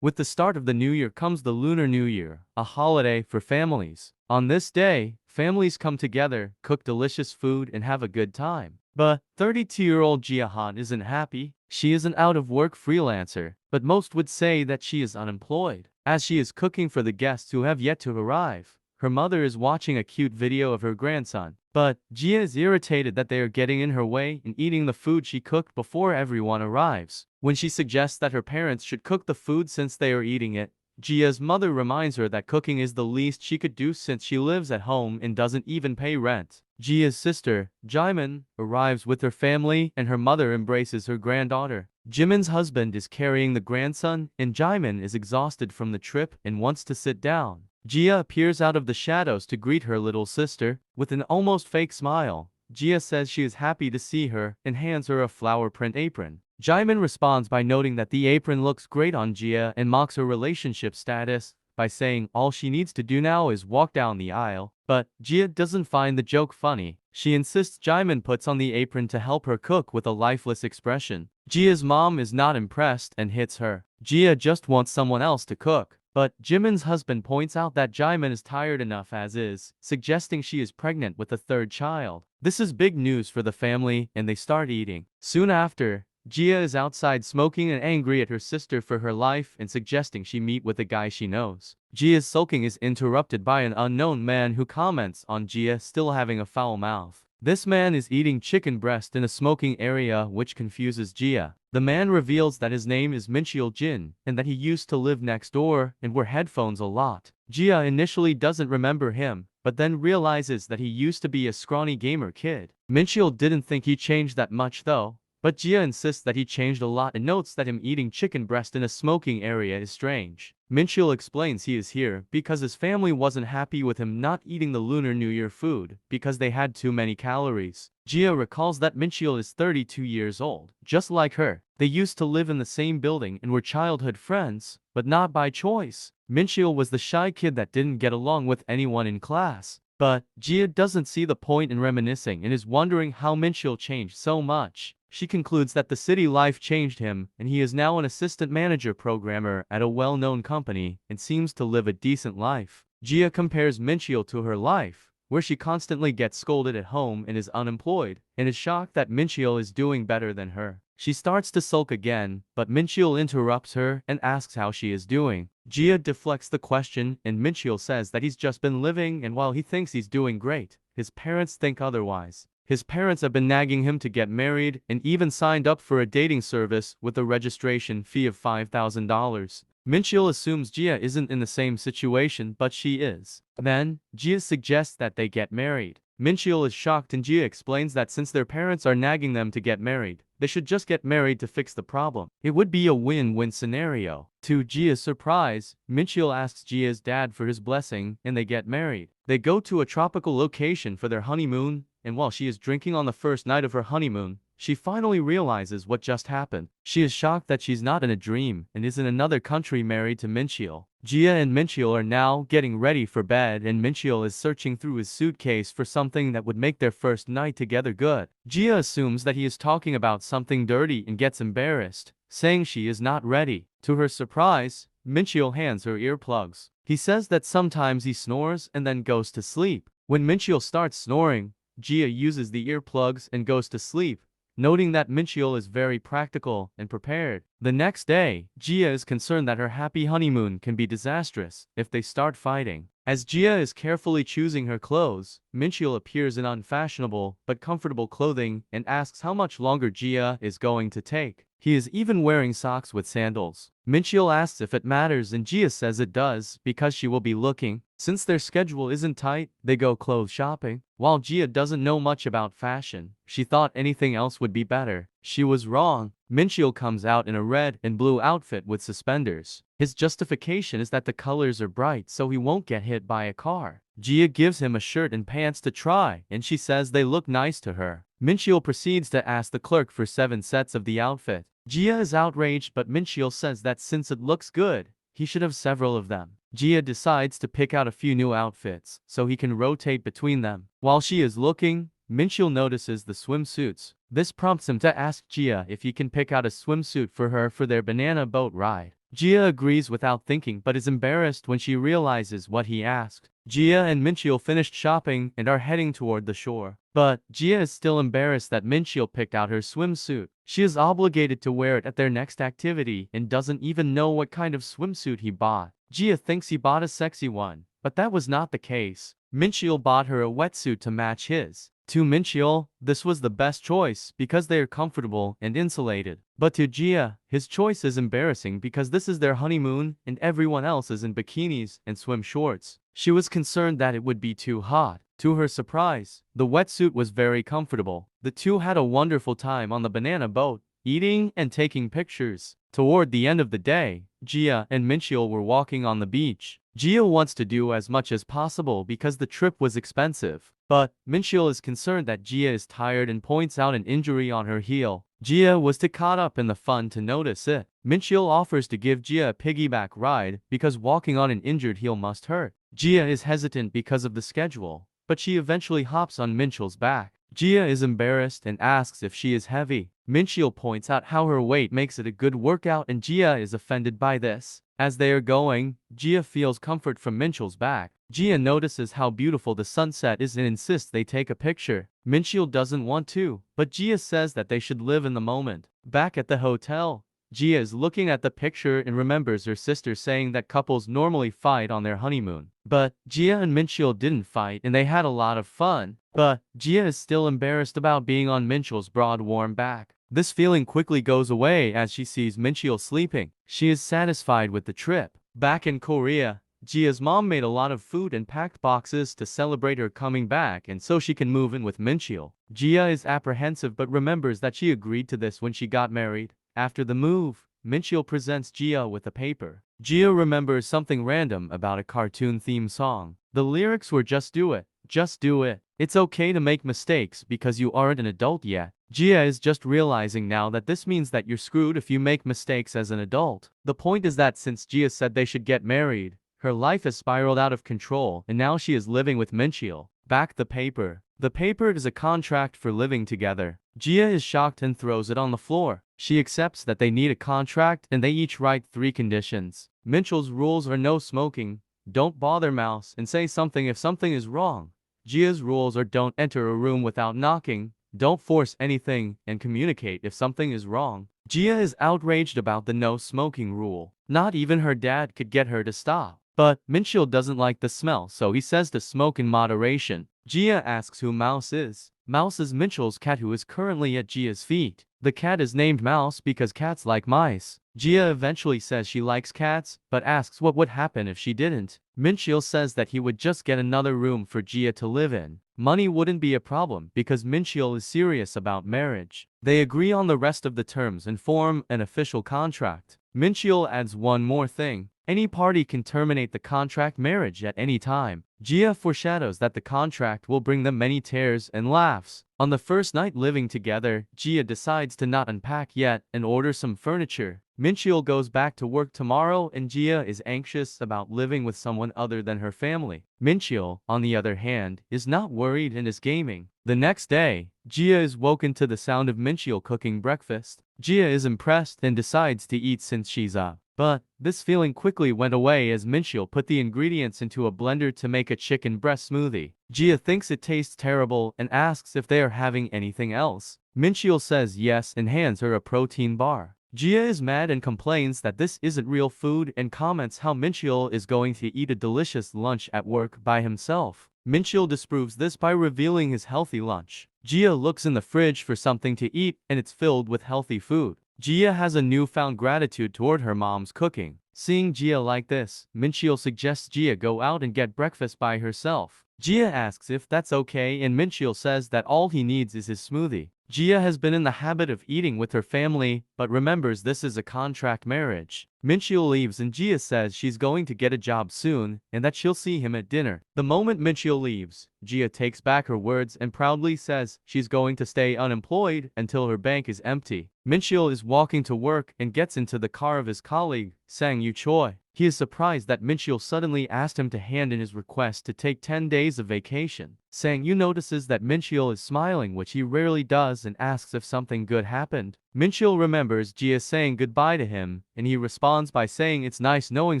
With the start of the new year comes the Lunar New Year, a holiday for families. On this day, families come together, cook delicious food, and have a good time. But 32-year-old Jiahan isn't happy. She is an out-of-work freelancer, but most would say that she is unemployed. As she is cooking for the guests who have yet to arrive, her mother is watching a cute video of her grandson. But Jia is irritated that they are getting in her way and eating the food she cooked before everyone arrives. When she suggests that her parents should cook the food since they are eating it, Jia's mother reminds her that cooking is the least she could do since she lives at home and doesn't even pay rent. Jia's sister, Jimin, arrives with her family and her mother embraces her granddaughter. Jimin's husband is carrying the grandson and Jimin is exhausted from the trip and wants to sit down. Jia appears out of the shadows to greet her little sister. With an almost fake smile, Jia says she is happy to see her and hands her a flower print apron. Jimin responds by noting that the apron looks great on Jia and mocks her relationship status by saying all she needs to do now is walk down the aisle. But Jia doesn't find the joke funny. She insists Jimin puts on the apron to help her cook with a lifeless expression. Jia's mom is not impressed and hits her. Jia just wants someone else to cook. But Jimin's husband points out that Jimin is tired enough as is, suggesting she is pregnant with a third child. This is big news for the family and they start eating. Soon after, Jia is outside smoking and angry at her sister for her life and suggesting she meet with a guy she knows. Jia's sulking is interrupted by an unknown man who comments on Jia still having a foul mouth. This man is eating chicken breast in a smoking area which confuses Jia. The man reveals that his name is Mincheol Jin and that he used to live next door and wear headphones a lot. Jia initially doesn't remember him, but then realizes that he used to be a scrawny gamer kid. Mincheol didn't think he changed that much though, but Jia insists that he changed a lot and notes that him eating chicken breast in a smoking area is strange. Mincheol explains he is here because his family wasn't happy with him not eating the Lunar New Year food because they had too many calories. Jia recalls that Mincheol is 32 years old, just like her. They used to live in the same building and were childhood friends, but not by choice. Mincheol was the shy kid that didn't get along with anyone in class. But Jia doesn't see the point in reminiscing and is wondering how Mincheol changed so much. She concludes that the city life changed him and he is now an assistant manager programmer at a well-known company and seems to live a decent life. Jia compares Mincheol to her life, where she constantly gets scolded at home and is unemployed, and is shocked that Mincheol is doing better than her. She starts to sulk again, but Mincheol interrupts her and asks how she is doing. Jia deflects the question and Mincheol says that he's just been living and while he thinks he's doing great, his parents think otherwise. His parents have been nagging him to get married and even signed up for a dating service with a registration fee of $5,000. Mincheol assumes Jia isn't in the same situation, but she is. Then, Jia suggests that they get married. Mincheol is shocked and Jia explains that since their parents are nagging them to get married, they should just get married to fix the problem. It would be a win-win scenario. To Jia's surprise, Mincheol asks Jia's dad for his blessing and they get married. They go to a tropical location for their honeymoon, and while she is drinking on the first night of her honeymoon, she finally realizes what just happened. She is shocked that she's not in a dream and is in another country married to Mincheol. Jia and Mincheol are now getting ready for bed and Mincheol is searching through his suitcase for something that would make their first night together good. Jia assumes that he is talking about something dirty and gets embarrassed, saying she is not ready. To her surprise, Mincheol hands her earplugs. He says that sometimes he snores and then goes to sleep. When Mincheol starts snoring, Jia uses the earplugs and goes to sleep, noting that Mincheol is very practical and prepared. The next day, Jia is concerned that her happy honeymoon can be disastrous if they start fighting. As Jia is carefully choosing her clothes, Mincheol appears in unfashionable but comfortable clothing and asks how much longer Jia is going to take. He is even wearing socks with sandals. Mincheol asks if it matters and Jia says it does because she will be looking. Since their schedule isn't tight, they go clothes shopping. While Jia doesn't know much about fashion, she thought anything else would be better. She was wrong. Mincheol comes out in a red and blue outfit with suspenders. His justification is that the colors are bright so he won't get hit by a car. Jia gives him a shirt and pants to try and she says they look nice to her. Mincheol proceeds to ask the clerk for 7 sets of the outfit. Jia is outraged but Mincheol says that since it looks good, he should have several of them. Jia decides to pick out a few new outfits so he can rotate between them. While she is looking, Mincheol notices the swimsuits. This prompts him to ask Jia if he can pick out a swimsuit for her for their banana boat ride. Gia agrees without thinking but is embarrassed when she realizes what he asked. Gia and Minchil finished shopping and are heading toward the shore. But Gia is still embarrassed that Minchil picked out her swimsuit. She is obligated to wear it at their next activity and doesn't even know what kind of swimsuit he bought. Gia thinks he bought a sexy one, but that was not the case. Minchil bought her a wetsuit to match his. To Minchil, this was the best choice because they are comfortable and insulated. But to Gia, his choice is embarrassing because this is their honeymoon and everyone else is in bikinis and swim shorts. She was concerned that it would be too hot. To her surprise, the wetsuit was very comfortable. The two had a wonderful time on the banana boat, eating and taking pictures. Toward the end of the day, Gia and Minchil were walking on the beach. Gia wants to do as much as possible because the trip was expensive. But Minchil is concerned that Gia is tired and points out an injury on her heel. Gia was too caught up in the fun to notice it. Minchil offers to give Gia a piggyback ride because walking on an injured heel must hurt. Gia is hesitant because of the schedule, but she eventually hops on Minchil's back. Gia is embarrassed and asks if she is heavy. Minchil points out how her weight makes it a good workout and Gia is offended by this. As they are going, Gia feels comfort from Minchil's back. Gia notices how beautiful the sunset is and insists they take a picture. Minchil doesn't want to, but Gia says that they should live in the moment. Back at the hotel, Gia is looking at the picture and remembers her sister saying that couples normally fight on their honeymoon. But Gia and Minchil didn't fight and they had a lot of fun. But Gia is still embarrassed about being on Minchil's broad warm back. This feeling quickly goes away as she sees Minchil sleeping. She is satisfied with the trip. Back in Korea, Gia's mom made a lot of food and packed boxes to celebrate her coming back and so she can move in with Minchil. Gia is apprehensive but remembers that she agreed to this when she got married. After the move, Minchil presents Gia with a paper. Gia remembers something random about a cartoon theme song. The lyrics were "Just do it, just do it. It's okay to make mistakes because you aren't an adult yet." Gia is just realizing now that this means that you're screwed if you make mistakes as an adult. The point is that since Gia said they should get married, her life has spiraled out of control and now she is living with Minchil. Back the paper. The paper is a contract for living together. Gia is shocked and throws it on the floor. She accepts that they need a contract and they each write 3 conditions. Minchil's rules are no smoking, don't bother Mouse, and say something if something is wrong. Gia's rules are don't enter a room without knocking, don't force anything, and communicate if something is wrong. Gia is outraged about the no smoking rule. Not even her dad could get her to stop. But Minchil doesn't like the smell, so he says to smoke in moderation. Gia asks who Mouse is. Mouse is Minchil's cat who is currently at Gia's feet. The cat is named Mouse because cats like mice. Gia eventually says she likes cats, but asks what would happen if she didn't. Minchil says that he would just get another room for Gia to live in. Money wouldn't be a problem because Minchil is serious about marriage. They agree on the rest of the terms and form an official contract. Minchil adds one more thing. Any party can terminate the contract marriage at any time. Gia foreshadows that the contract will bring them many tears and laughs. On the first night living together, Gia decides to not unpack yet and order some furniture. Minchil goes back to work tomorrow and Gia is anxious about living with someone other than her family. Minchil, on the other hand, is not worried and is gaming. The next day, Gia is woken to the sound of Minchil cooking breakfast. Gia is impressed and decides to eat since she's up. But this feeling quickly went away as Minchil put the ingredients into a blender to make a chicken breast smoothie. Gia thinks it tastes terrible and asks if they are having anything else. Minchil says yes and hands her a protein bar. Gia is mad and complains that this isn't real food and comments how Minchil is going to eat a delicious lunch at work by himself. Minchil disproves this by revealing his healthy lunch. Gia looks in the fridge for something to eat and it's filled with healthy food. Gia has a newfound gratitude toward her mom's cooking. Seeing Gia like this, Minchil suggests Gia go out and get breakfast by herself. Gia asks if that's okay and Minchil says that all he needs is his smoothie. Gia has been in the habit of eating with her family, but remembers this is a contract marriage. Minchil leaves and Gia says she's going to get a job soon and that she'll see him at dinner. The moment Minchil leaves, Gia takes back her words and proudly says she's going to stay unemployed until her bank is empty. Minchil is walking to work and gets into the car of his colleague, Sang Yu Choi. He is surprised that Mincheol suddenly asked him to hand in his request to take 10 days of vacation. Sang-yu notices that Mincheol is smiling, which he rarely does, and asks if something good happened. Mincheol remembers Jia saying goodbye to him, and he responds by saying it's nice knowing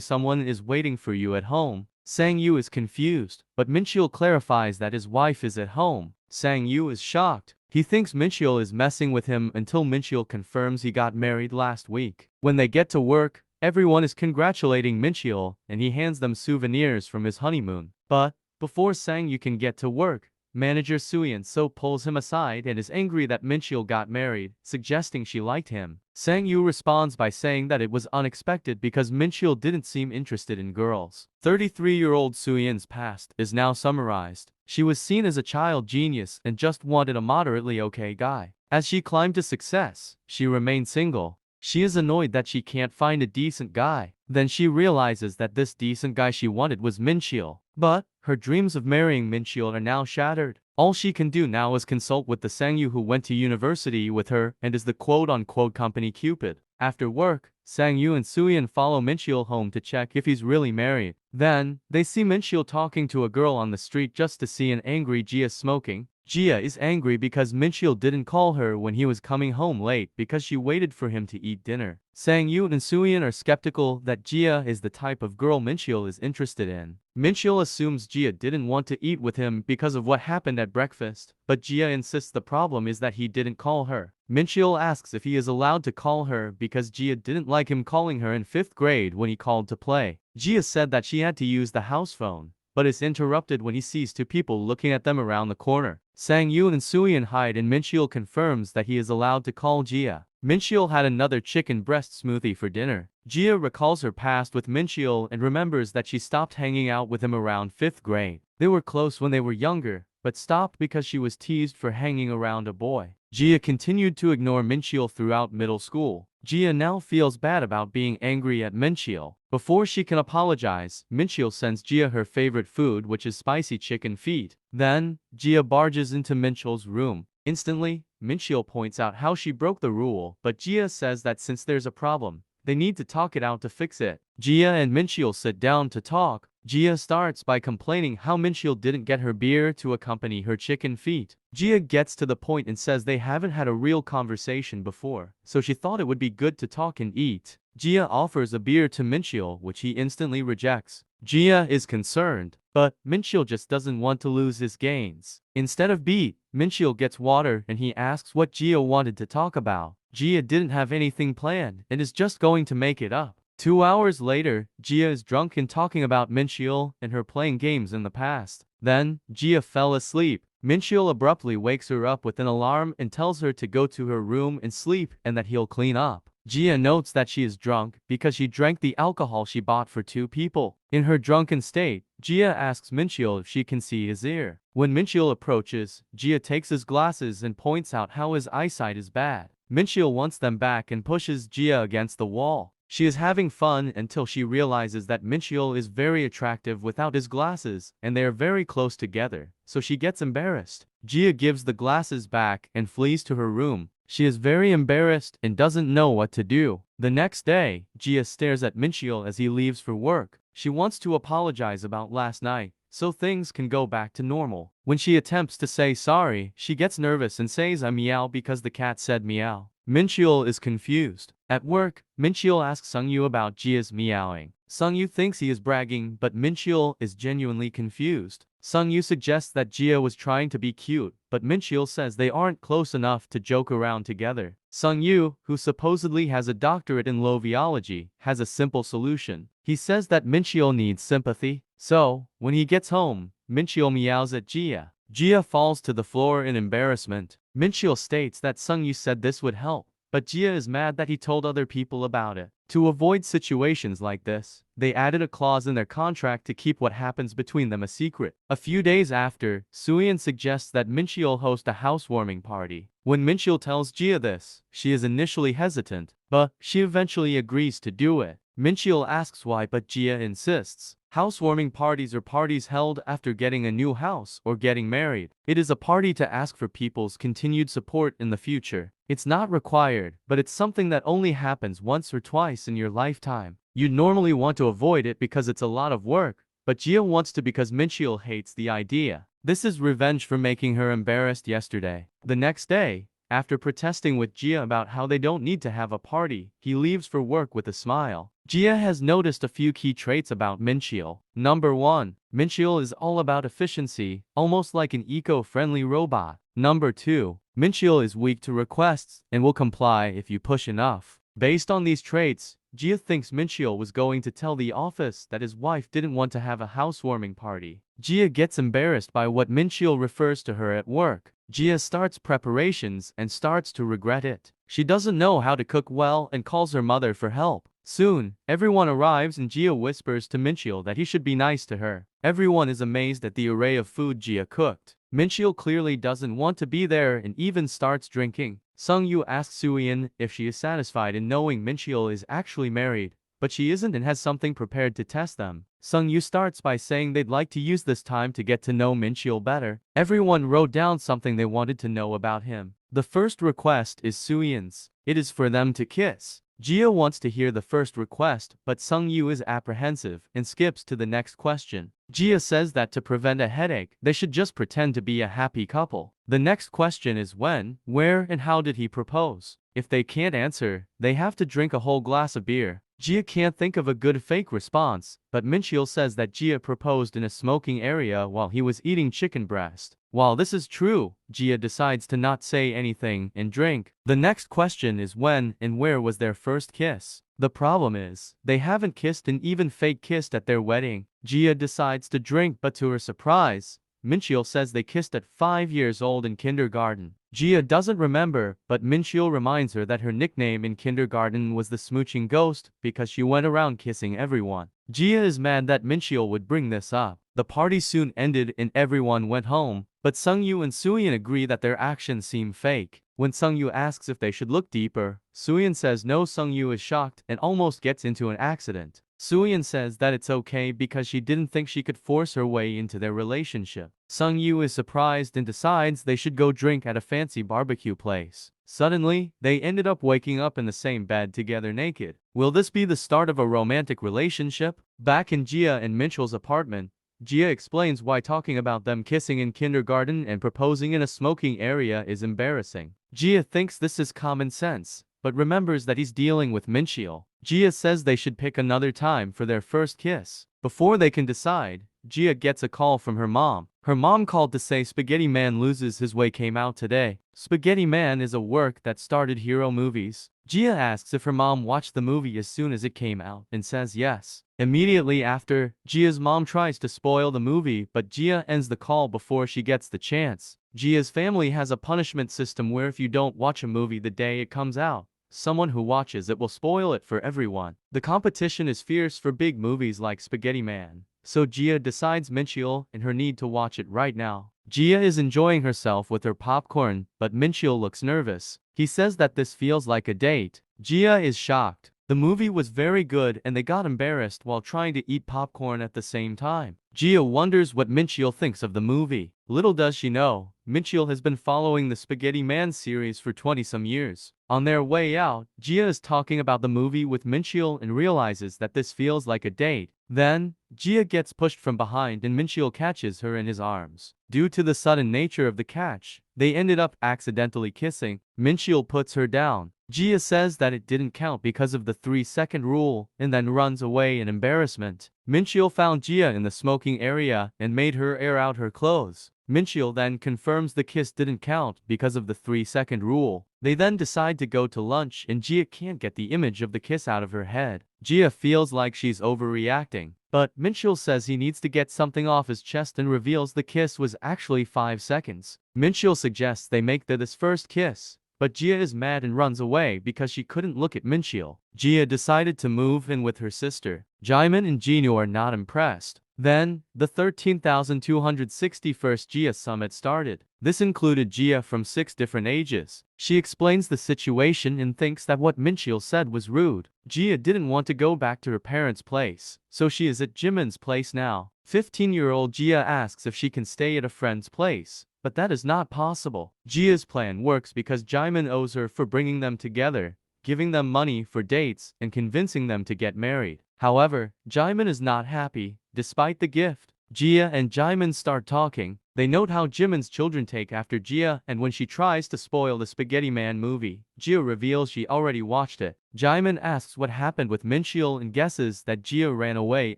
someone is waiting for you at home. Sang-yu is confused, but Mincheol clarifies that his wife is at home. Sang-yu is shocked. He thinks Mincheol is messing with him until Mincheol confirms he got married last week. When they get to work, everyone is congratulating Mincheol, and he hands them souvenirs from his honeymoon. But before Sang-yu can get to work, manager Suyeon-so pulls him aside and is angry that Mincheol got married, suggesting she liked him. Sang-yu responds by saying that it was unexpected because Mincheol didn't seem interested in girls. 33-year-old Suyeon's past is now summarized. She was seen as a child genius and just wanted a moderately okay guy. As she climbed to success, she remained single. She is annoyed that she can't find a decent guy. Then she realizes that this decent guy she wanted was Mincheol. But her dreams of marrying Mincheol are now shattered. All she can do now is consult with the Sang-yu who went to university with her and is the quote-unquote company Cupid. After work, Sang-yu and Suyeon follow Mincheol home to check if he's really married. Then, they see Mincheol talking to a girl on the street just to see an angry Jia smoking. Jia is angry because Mincheol didn't call her when he was coming home late because she waited for him to eat dinner. Sang-yu and Suyeon are skeptical that Jia is the type of girl Mincheol is interested in. Mincheol assumes Jia didn't want to eat with him because of what happened at breakfast, but Jia insists the problem is that he didn't call her. Mincheol asks if he is allowed to call her because Jia didn't like him calling her in 5th grade when he called to play. Jia said that she had to use the house phone, but is interrupted when he sees two people looking at them around the corner. Sang-yu and Suyeon hide and Mincheol confirms that he is allowed to call Jia. Mincheol had another chicken breast smoothie for dinner. Jia recalls her past with Mincheol and remembers that she stopped hanging out with him around 5th grade. They were close when they were younger, but stopped because she was teased for hanging around a boy. Jia continued to ignore Mincheol throughout middle school. Jia now feels bad about being angry at Mincheol. Before she can apologize, Mincheol sends Jia her favorite food, which is spicy chicken feet. Then, Jia barges into Mincheol's room. Instantly, Mincheol points out how she broke the rule, but Jia says that since there's a problem, they need to talk it out to fix it. Jia and Mincheol sit down to talk. Jia starts by complaining how Mincheol didn't get her beer to accompany her chicken feet. Jia gets to the point and says they haven't had a real conversation before, so she thought it would be good to talk and eat. Jia offers a beer to Mincheol, which he instantly rejects. Jia is concerned, but Mincheol just doesn't want to lose his gains. Instead of beer, Mincheol gets water and he asks what Jia wanted to talk about. Jia didn't have anything planned and is just going to make it up. 2 hours later, Jia is drunk and talking about Mincheol and her playing games in the past. Then, Jia fell asleep. Mincheol abruptly wakes her up with an alarm and tells her to go to her room and sleep and that he'll clean up. Jia notes that she is drunk because she drank the alcohol she bought for 2 people. In her drunken state, Jia asks Mincheol if she can see his ear. When Mincheol approaches, Jia takes his glasses and points out how his eyesight is bad. Mincheol wants them back and pushes Jia against the wall. She is having fun until she realizes that Mincheol is very attractive without his glasses, and they are very close together, so she gets embarrassed. Jia gives the glasses back and flees to her room. She is very embarrassed and doesn't know what to do. The next day, Jia stares at Mincheol as he leaves for work. She wants to apologize about last night, so things can go back to normal. When she attempts to say sorry, she gets nervous and says I meow because the cat said meow. Mincheol is confused. At work, Mincheol asks Sung-yu about Jia's meowing. Sung-yu thinks he is bragging, but Mincheol is genuinely confused. Sung-yu suggests that Jia was trying to be cute, but Mincheol says they aren't close enough to joke around together. Sung-yu, who supposedly has a doctorate in loviology, has a simple solution. He says that Mincheol needs sympathy. So, when he gets home, Mincheol meows at Jia. Jia falls to the floor in embarrassment. Mincheol states that Sung-yu said this would help, but Jia is mad that he told other people about it. To avoid situations like this, they added a clause in their contract to keep what happens between them a secret. A few days after, Suyeon suggests that Mincheol host a housewarming party. When Mincheol tells Jia this, she is initially hesitant, but she eventually agrees to do it. Mincheol asks why, but Jia insists. Housewarming parties are parties held after getting a new house or getting married. It is a party to ask for people's continued support in the future. It's not required, but it's something that only happens once or twice in your lifetime. You normally want to avoid it because it's a lot of work, but Gia wants to because Mincheol hates the idea. This is revenge for making her embarrassed yesterday. The next day, after protesting with Gia about how they don't need to have a party, he leaves for work with a smile. Gia has noticed a few key traits about Mincheol. Number 1. Mincheol is all about efficiency, almost like an eco-friendly robot. Number 2. Mincheol is weak to requests and will comply if you push enough. Based on these traits, Gia thinks Mincheol was going to tell the office that his wife didn't want to have a housewarming party. Gia gets embarrassed by what Mincheol refers to her at work. Gia starts preparations and starts to regret it. She doesn't know how to cook well and calls her mother for help. Soon, everyone arrives and Gia whispers to Mincheol that he should be nice to her. Everyone is amazed at the array of food Gia cooked. Mincheol clearly doesn't want to be there and even starts drinking. Sung-yu asks Soo-yeon if she is satisfied in knowing Mincheol is actually married, but she isn't and has something prepared to test them. Sung-yu starts by saying they'd like to use this time to get to know Mincheol better. Everyone wrote down something they wanted to know about him. The first request is Soo-yeon's. It is for them to kiss. Gia wants to hear the first request, but Sung-yu is apprehensive and skips to the next question. Gia says that to prevent a headache, they should just pretend to be a happy couple. The next question is when, where, and how did he propose? If they can't answer, they have to drink a whole glass of beer. Gia can't think of a good fake response, but Mincheol says that Gia proposed in a smoking area while he was eating chicken breast. While this is true, Gia decides to not say anything and drink. The next question is when and where was their first kiss? The problem is, they haven't kissed and even fake kissed at their wedding. Gia decides to drink, but to her surprise, Mincheol says they kissed at 5 years old in kindergarten. Gia doesn't remember, but Mincheol reminds her that her nickname in kindergarten was the smooching ghost because she went around kissing everyone. Gia is mad that Mincheol would bring this up. The party soon ended and everyone went home, but Sung-yu and Soo-yeon agree that their actions seem fake. When Sung-yu asks if they should look deeper, Soo-yeon says no. Sung-yu is shocked and almost gets into an accident. Soo-yeon says that it's okay because she didn't think she could force her way into their relationship. Sung-yu is surprised and decides they should go drink at a fancy barbecue place. Suddenly, they ended up waking up in the same bed together naked. Will this be the start of a romantic relationship? Back in Gia and Mincheol's apartment, Gia explains why talking about them kissing in kindergarten and proposing in a smoking area is embarrassing. Gia thinks this is common sense, but remembers that he's dealing with Mincheol. Gia says they should pick another time for their first kiss. Before they can decide, Gia gets a call from her mom. Her mom called to say Spaghetti Man Loses His Way came out today. Spaghetti Man is a work that started Hero Movies. Gia asks if her mom watched the movie as soon as it came out and says yes. Immediately after, Gia's mom tries to spoil the movie, but Gia ends the call before she gets the chance. Gia's family has a punishment system where if you don't watch a movie the day it comes out, someone who watches it will spoil it for everyone. The competition is fierce for big movies like Spaghetti Man, so Gia decides Mincheol and her need to watch it right now. Gia is enjoying herself with her popcorn, but Mincheol looks nervous. He says that this feels like a date. Gia is shocked. The movie was very good and they got embarrassed while trying to eat popcorn at the same time. Gia wonders what Mincheol thinks of the movie. Little does she know, Mincheol has been following the Spaghetti Man series for 20-some years. On their way out, Gia is talking about the movie with Mincheol and realizes that this feels like a date. Then, Gia gets pushed from behind and Mincheol catches her in his arms. Due to the sudden nature of the catch, they ended up accidentally kissing. Mincheol puts her down. Gia says that it didn't count because of the 3-second rule and then runs away in embarrassment. Mincheol found Gia in the smoking area and made her air out her clothes. Mincheol then confirms the kiss didn't count because of the 3-second rule. They then decide to go to lunch and Gia can't get the image of the kiss out of her head. Gia feels like she's overreacting, but Mincheol says he needs to get something off his chest and reveals the kiss was actually 5 seconds. Mincheol suggests they make this first kiss, but Gia is mad and runs away because she couldn't look at Mincheol. Gia decided to move in with her sister. Jaemin and Jinwoo are not impressed. Then, the 13,261st Jia summit started. This included Jia from 6 different ages. She explains the situation and thinks that what Minchil said was rude. Jia didn't want to go back to her parents' place, so she is at Jimin's place now. 15-year-old Jia asks if she can stay at a friend's place, but that is not possible. Jia's plan works because Jimin owes her for bringing them together, giving them money for dates, and convincing them to get married. However, Jimin is not happy. Despite the gift, Jia and Jimin start talking. They note how Jimin's children take after Jia, and when she tries to spoil the Spaghetti Man movie, Jia reveals she already watched it. Jimin asks what happened with Minchil and guesses that Jia ran away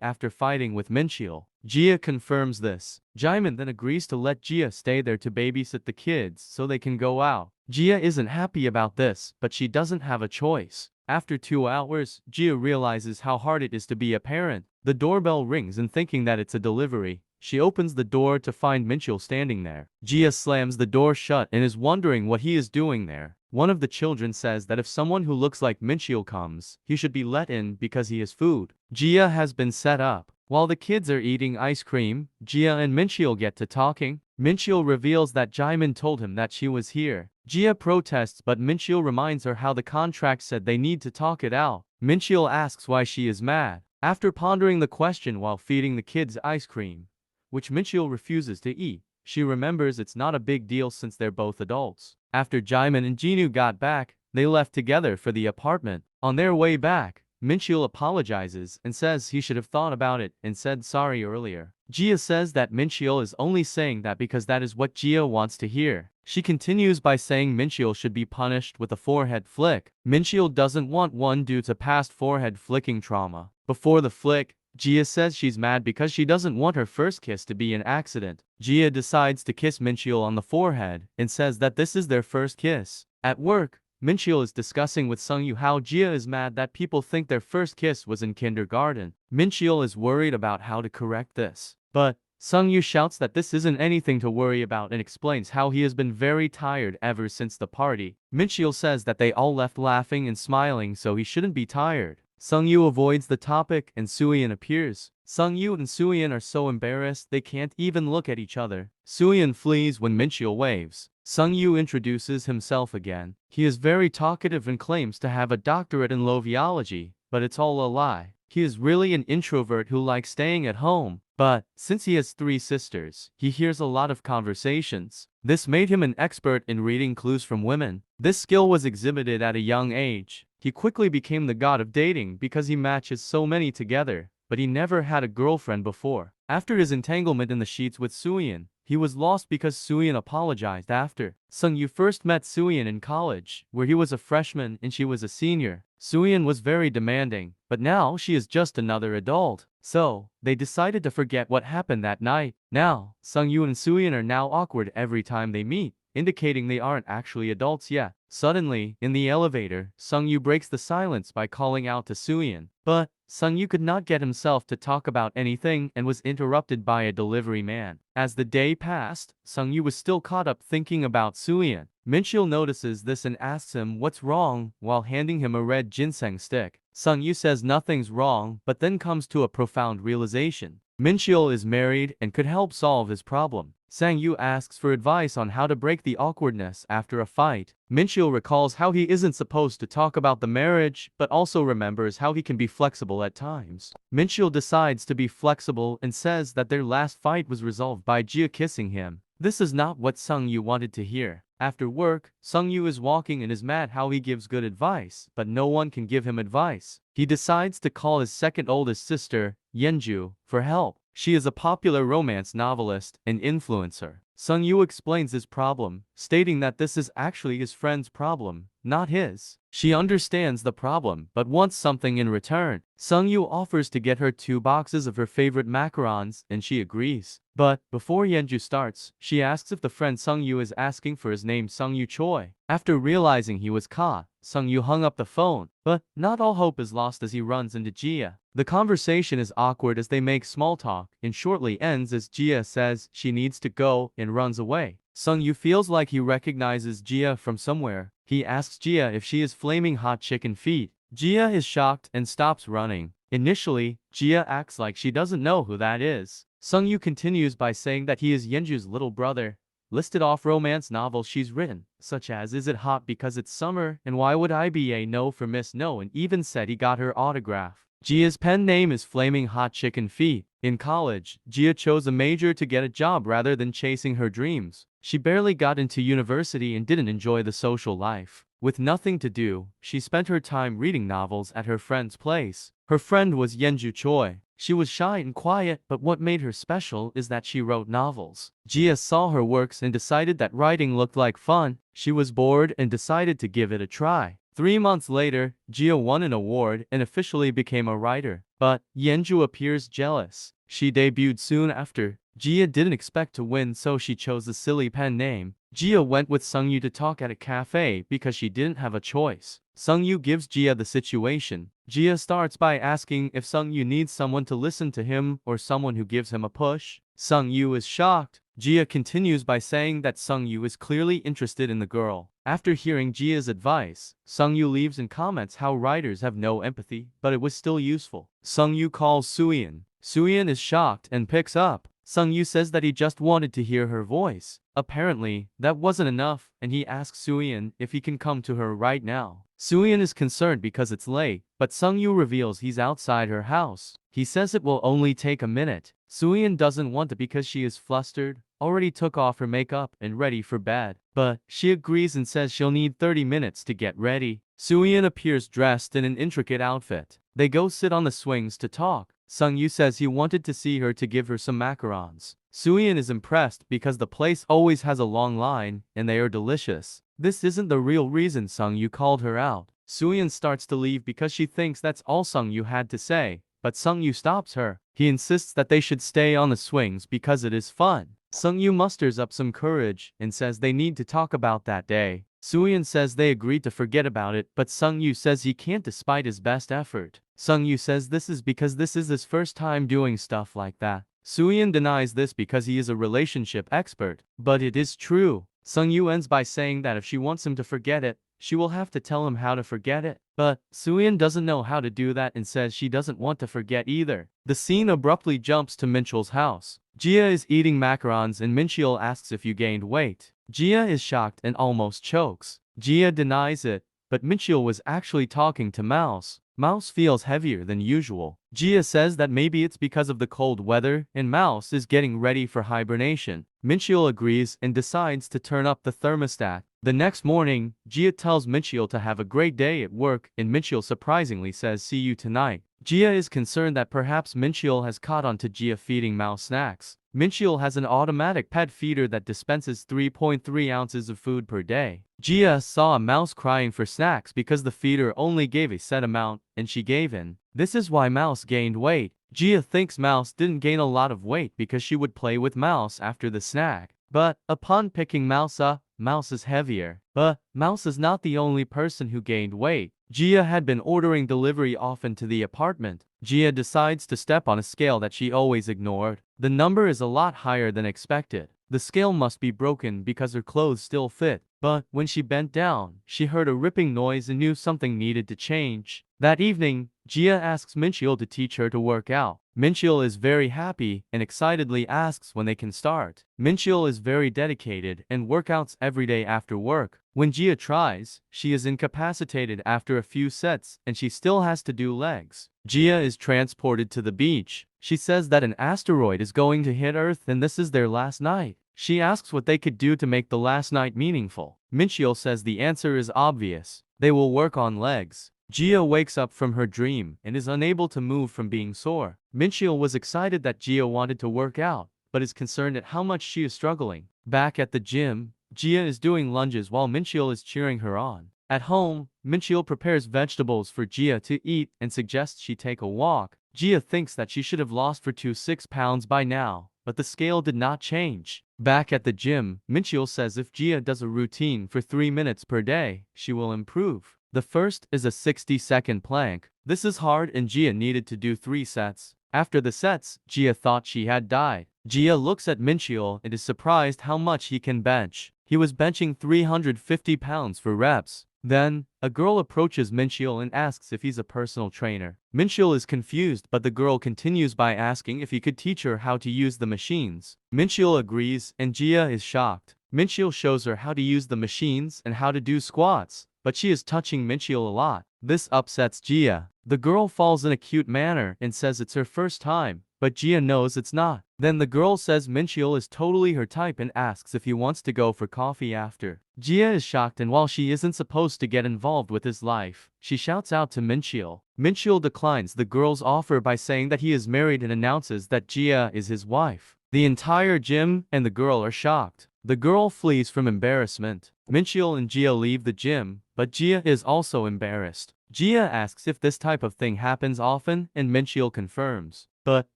after fighting with Minchil. Jia confirms this. Jimin then agrees to let Jia stay there to babysit the kids so they can go out. Jia isn't happy about this, but she doesn't have a choice. After 2 hours, Jia realizes how hard it is to be a parent. The doorbell rings and thinking that it's a delivery, she opens the door to find Minchil standing there. Jia slams the door shut and is wondering what he is doing there. One of the children says that if someone who looks like Minchil comes, he should be let in because he has food. Jia has been set up. While the kids are eating ice cream, Jia and Minchil get to talking. Minchil reveals that Jimin told him that she was here. Jia protests, but Minchil reminds her how the contract said they need to talk it out. Minchil asks why she is mad. After pondering the question while feeding the kids ice cream, which Minchil refuses to eat, she remembers it's not a big deal since they're both adults. After Jimin and Jinu got back, they left together for the apartment. On their way back, Minchil apologizes and says he should have thought about it and said sorry earlier. Jia says that Minchil is only saying that because that is what Jia wants to hear. She continues by saying Minchil should be punished with a forehead flick. Minchil doesn't want one due to past forehead flicking trauma. Before the flick, Jia says she's mad because she doesn't want her first kiss to be an accident. Jia decides to kiss Minchil on the forehead and says that this is their first kiss. At work, Minchil is discussing with Sungyu how Jia is mad that people think their first kiss was in kindergarten. Minchil is worried about how to correct this. But Sungyu shouts that this isn't anything to worry about and explains how he has been very tired ever since the party. Minchil says that they all left laughing and smiling so he shouldn't be tired. Sungyu avoids the topic and Suyeon appears. Sungyu and Suyeon are so embarrassed they can't even look at each other. Suyeon flees when Minchil waves. Sungyu introduces himself again. He is very talkative and claims to have a doctorate in loviology, but it's all a lie. He is really an introvert who likes staying at home. But, since he has 3 sisters, he hears a lot of conversations. This made him an expert in reading clues from women. This skill was exhibited at a young age. He quickly became the god of dating because he matches so many together, but he never had a girlfriend before. After his entanglement in the sheets with Suyeon, he was lost because Suyeon apologized after. Sungyu first met Suyeon in college, where he was a freshman and she was a senior. Suyeon was very demanding, but now she is just another adult. So, they decided to forget what happened that night. Now, Sungyu and Suyeon are now awkward every time they meet, indicating they aren't actually adults yet. Suddenly, in the elevator, Sungyu breaks the silence by calling out to Suyeon. But, Sungyu could not get himself to talk about anything and was interrupted by a delivery man. As the day passed, Sungyu was still caught up thinking about Suyeon. Minchil notices this and asks him what's wrong while handing him a red ginseng stick. Sungyu says nothing's wrong, but then comes to a profound realization. Minchil is married and could help solve his problem. Sangyu asks for advice on how to break the awkwardness after a fight. Minchil recalls how he isn't supposed to talk about the marriage, but also remembers how he can be flexible at times. Minchil decides to be flexible and says that their last fight was resolved by Jia kissing him. This is not what Sungyu wanted to hear. After work, Sungyu is walking and is mad how he gives good advice, but no one can give him advice. He decides to call his second oldest sister, Yenju, for help. She is a popular romance novelist and influencer. Sungyu explains his problem, stating that this is actually his friend's problem, not his. She understands the problem, but wants something in return. Sungyu offers to get her 2 boxes of her favorite macarons, and she agrees. But, before Yenju starts, she asks if the friend Sungyu is asking for his name Sungyu Choi. After realizing he was caught, Sungyu hung up the phone. But, not all hope is lost as he runs into Jia. The conversation is awkward as they make small talk, and shortly ends as Jia says she needs to go and runs away. Sungyu feels like he recognizes Jia from somewhere. He asks Jia if she is flaming hot chicken feet. Jia is shocked and stops running. Initially, Jia acts like she doesn't know who that is. Sungyu continues by saying that he is Yenju's little brother, listed off romance novels she's written, such as Is It Hot Because It's Summer and Why Would I Be a No for Miss No, and even said he got her autograph. Jia's pen name is Flaming Hot Chicken Feet. In college, Jia chose a major to get a job rather than chasing her dreams. She barely got into university and didn't enjoy the social life. With nothing to do, she spent her time reading novels at her friend's place. Her friend was Yenju Choi. She was shy and quiet, but what made her special is that she wrote novels. Jia saw her works and decided that writing looked like fun. She was bored and decided to give it a try. 3 months later, Jia won an award and officially became a writer. But Yenju appears jealous. She debuted soon after. Jia didn't expect to win, so she chose a silly pen name. Jia went with Sungyu to talk at a cafe because she didn't have a choice. Sungyu gives Jia the situation. Jia starts by asking if Sungyu needs someone to listen to him or someone who gives him a push. Sungyu is shocked. Jia continues by saying that Sungyu is clearly interested in the girl. After hearing Jia's advice, Sungyu leaves and comments how writers have no empathy, but it was still useful. Sungyu calls Suyeon. Suyeon is shocked and picks up. Sungyu says that he just wanted to hear her voice. Apparently, that wasn't enough, and he asks Suyeon if he can come to her right now. Suyeon is concerned because it's late, but Sungyu reveals he's outside her house. He says it will only take a minute. Suyeon doesn't want to because she is flustered, already took off her makeup and ready for bed. But she agrees and says she'll need 30 minutes to get ready. Suyeon appears dressed in an intricate outfit. They go sit on the swings to talk. Sungyu says he wanted to see her to give her some macarons. Suyeon is impressed because the place always has a long line, and they are delicious. This isn't the real reason Sungyu called her out. Suyeon starts to leave because she thinks that's all Sungyu had to say, but Sungyu stops her. He insists that they should stay on the swings because it is fun. Sungyu musters up some courage and says they need to talk about that day. Suyeon says they agreed to forget about it, but Sungyu says he can't despite his best effort. Sungyu says this is because this is his first time doing stuff like that. Suyeon denies this because he is a relationship expert, but it is true. Sungyu ends by saying that if she wants him to forget it, she will have to tell him how to forget it. But Suyeon doesn't know how to do that and says she doesn't want to forget either. The scene abruptly jumps to Mincheol's house. Jia is eating macarons and Mincheol asks if you gained weight. Jia is shocked and almost chokes. Jia denies it, but Mincheol was actually talking to Mouse. Mouse feels heavier than usual. Jia says that maybe it's because of the cold weather and Mouse is getting ready for hibernation. Mincheol agrees and decides to turn up the thermostat. The next morning, Jia tells Mincheol to have a great day at work and Mincheol surprisingly says see you tonight. Jia is concerned that perhaps Mincheol has caught on to Jia feeding Mouse snacks. Mincheol has an automatic pet feeder that dispenses 3.3 ounces of food per day. Jia saw a mouse crying for snacks because the feeder only gave a set amount, and she gave in. This is why Mouse gained weight. Jia thinks Mouse didn't gain a lot of weight because she would play with Mouse after the snack. But upon picking Mouse up, Mouse is heavier. But Mouse is not the only person who gained weight. Jia had been ordering delivery often to the apartment. Jia decides to step on a scale that she always ignored. The number is a lot higher than expected. The scale must be broken because her clothes still fit. But when she bent down, she heard a ripping noise and knew something needed to change. That evening, Jia asks Mincheol to teach her to work out. Mincheol is very happy and excitedly asks when they can start. Mincheol is very dedicated and workouts every day after work. When Jia tries, she is incapacitated after a few sets and she still has to do legs. Jia is transported to the beach. She says that an asteroid is going to hit Earth and this is their last night. She asks what they could do to make the last night meaningful. Mincheol says the answer is obvious. They will work on legs. Jia wakes up from her dream and is unable to move from being sore. Mincheol was excited that Jia wanted to work out, but is concerned at how much she is struggling. Back at the gym, Jia is doing lunges while Mincheol is cheering her on. At home, Mincheol prepares vegetables for Jia to eat and suggests she take a walk. Jia thinks that she should have lost for 6 pounds by now, but the scale did not change. Back at the gym, Mincheol says if Jia does a routine for 3 minutes per day, she will improve. The first is a 60-second plank. This is hard and Jia needed to do 3 sets. After the sets, Jia thought she had died. Jia looks at Mincheol and is surprised how much he can bench. He was benching 350 pounds for reps. Then, a girl approaches Mincheol and asks if he's a personal trainer. Mincheol is confused, but the girl continues by asking if he could teach her how to use the machines. Mincheol agrees, and Jia is shocked. Mincheol shows her how to use the machines and how to do squats, but she is touching Mincheol a lot. This upsets Jia. The girl falls in a cute manner and says it's her first time, but Jia knows it's not. Then the girl says Mincheol is totally her type and asks if he wants to go for coffee after. Jia is shocked, and while she isn't supposed to get involved with his life, she shouts out to Mincheol. Mincheol declines the girl's offer by saying that he is married and announces that Jia is his wife. The entire gym and the girl are shocked. The girl flees from embarrassment. Mincheol and Jia leave the gym, but Jia is also embarrassed. Jia asks if this type of thing happens often, and Mincheol confirms. But